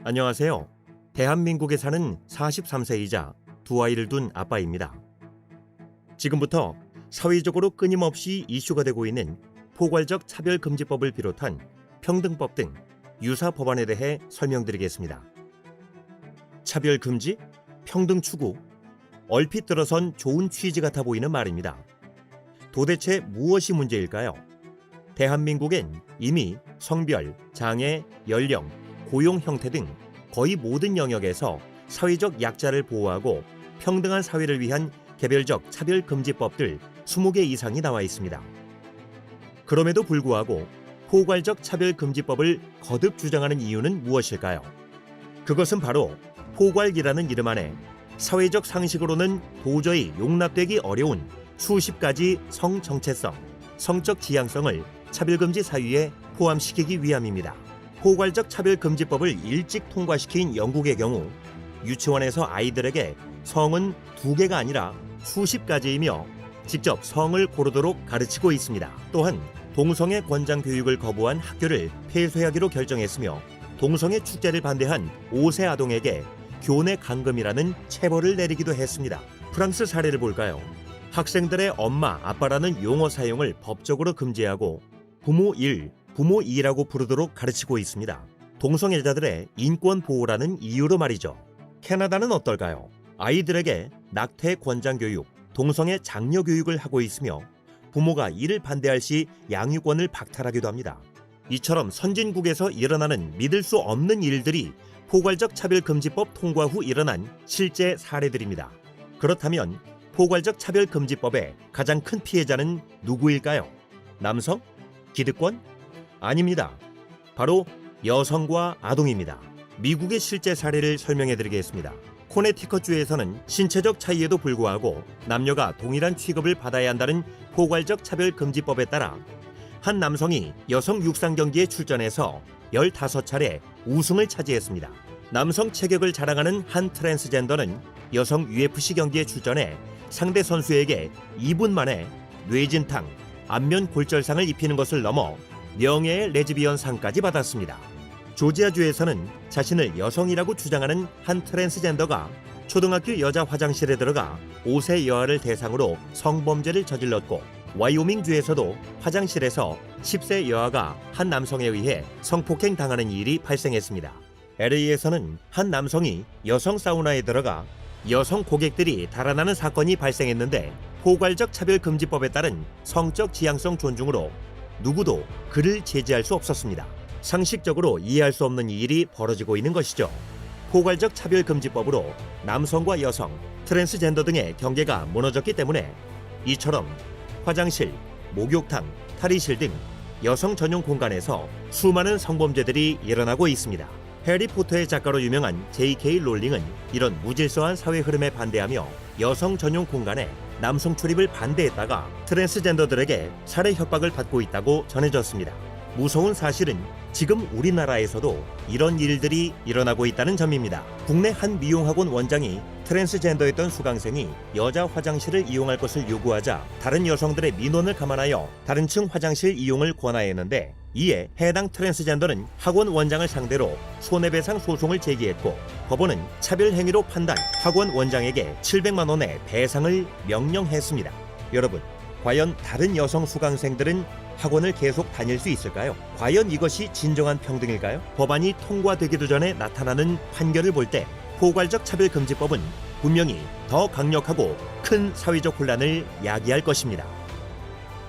안녕하세요. 대한민국에 사는 43세이자 두 아이를 둔 아빠입니다. 지금부터 사회적으로 끊임없이 이슈가 되고 있는 포괄적 차별금지법을 비롯한 평등법 등 유사 법안에 대해 설명드리겠습니다. 차별금지, 평등 추구, 얼핏 들어선 좋은 취지 같아 보이는 말입니다. 도대체 무엇이 문제일까요? 대한민국엔 이미 성별, 장애, 연령, 고용 형태 등 거의 모든 영역에서 사회적 약자를 보호하고 평등한 사회를 위한 개별적 차별금지법들 20개 이상이 나와 있습니다. 그럼에도 불구하고 포괄적 차별금지법을 거듭 주장하는 이유는 무엇일까요? 그것은 바로 포괄이라는 이름 안에 사회적 상식으로는 도저히 용납되기 어려운 수십 가지 성정체성, 성적 지향성을 차별금지 사유에 포함시키기 위함입니다. 포괄적 차별금지법을 일찍 통과시킨 영국의 경우 유치원에서 아이들에게 성은 2개가 아니라 수십 가지이며 직접 성을 고르도록 가르치고 있습니다. 또한 동성애 권장 교육을 거부한 학교를 폐쇄하기로 결정했으며 동성애 축제를 반대한 5세 아동에게 교내 감금이라는 체벌을 내리기도 했습니다. 프랑스 사례를 볼까요? 학생들의 엄마, 아빠라는 용어 사용을 법적으로 금지하고 부모 1, 부모 2라고 부르도록 가르치고 있습니다. 동성애자들의 인권 보호라는 이유로 말이죠. 캐나다는 어떨까요? 아이들에게 낙태 권장 교육, 동성애 장려 교육을 하고 있으며 부모가 이를 반대할 시 양육권을 박탈하기도 합니다. 이처럼 선진국에서 일어나는 믿을 수 없는 일들이 포괄적 차별금지법 통과 후 일어난 실제 사례들입니다. 그렇다면 포괄적 차별금지법의 가장 큰 피해자는 누구일까요? 남성? 기득권? 아닙니다. 바로 여성과 아동입니다. 미국의 실제 사례를 설명해드리겠습니다. 코네티컷주에서는 신체적 차이에도 불구하고 남녀가 동일한 취급을 받아야 한다는 포괄적 차별금지법에 따라 한 남성이 여성 육상 경기에 출전해서 15차례 우승을 차지했습니다. 남성 체격을 자랑하는 한 트랜스젠더는 여성 UFC 경기에 출전해 상대 선수에게 2분 만에 뇌진탕, 안면 골절상을 입히는 것을 넘어 명예의 레즈비언 상까지 받았습니다. 조지아주에서는 자신을 여성이라고 주장하는 한 트랜스젠더가 초등학교 여자 화장실에 들어가 5세 여아를 대상으로 성범죄를 저질렀고, 와이오밍주에서도 화장실에서 10세 여아가 한 남성에 의해 성폭행 당하는 일이 발생했습니다. LA에서는 한 남성이 여성 사우나에 들어가 여성 고객들이 달아나는 사건이 발생했는데 포괄적 차별금지법에 따른 성적 지향성 존중으로 누구도 그를 제지할 수 없었습니다. 상식적으로 이해할 수 없는 일이 벌어지고 있는 것이죠. 포괄적 차별금지법으로 남성과 여성, 트랜스젠더 등의 경계가 무너졌기 때문에 이처럼 화장실, 목욕탕, 탈의실 등 여성 전용 공간에서 수많은 성범죄들이 일어나고 있습니다. 해리포터의 작가로 유명한 J.K. 롤링은 이런 무질서한 사회 흐름에 반대하며 여성 전용 공간에 남성 출입을 반대했다가 트랜스젠더들에게 살해 협박을 받고 있다고 전해졌습니다. 무서운 사실은 지금 우리나라에서도 이런 일들이 일어나고 있다는 점입니다. 국내 한 미용학원 원장이 트랜스젠더였던 수강생이 여자 화장실을 이용할 것을 요구하자 다른 여성들의 민원을 감안하여 다른 층 화장실 이용을 권하였는데, 이에 해당 트랜스젠더는 학원 원장을 상대로 손해배상 소송을 제기했고 법원은 차별 행위로 판단 학원 원장에게 700만 원의 배상을 명령했습니다. 여러분, 과연 다른 여성 수강생들은 학원을 계속 다닐 수 있을까요? 과연 이것이 진정한 평등일까요? 법안이 통과되기도 전에 나타나는 판결을 볼 때 포괄적 차별금지법은 분명히 더 강력하고 큰 사회적 혼란을 야기할 것입니다.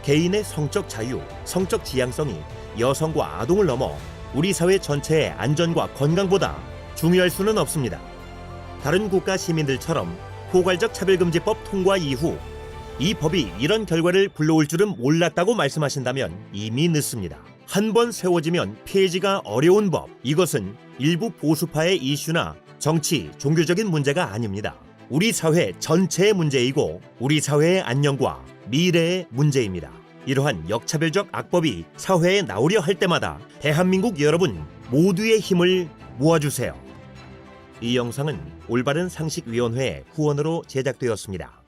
개인의 성적 자유, 성적 지향성이 여성과 아동을 넘어 우리 사회 전체의 안전과 건강보다 중요할 수는 없습니다. 다른 국가 시민들처럼 포괄적 차별금지법 통과 이후 이 법이 이런 결과를 불러올 줄은 몰랐다고 말씀하신다면 이미 늦습니다. 한 번 세워지면 폐지가 어려운 법, 이것은 일부 보수파의 이슈나 정치, 종교적인 문제가 아닙니다. 우리 사회 전체의 문제이고 우리 사회의 안녕과 미래의 문제입니다. 이러한 역차별적 악법이 사회에 나오려 할 때마다 대한민국 여러분 모두의 힘을 모아주세요. 이 영상은 올바른 상식위원회의 후원으로 제작되었습니다.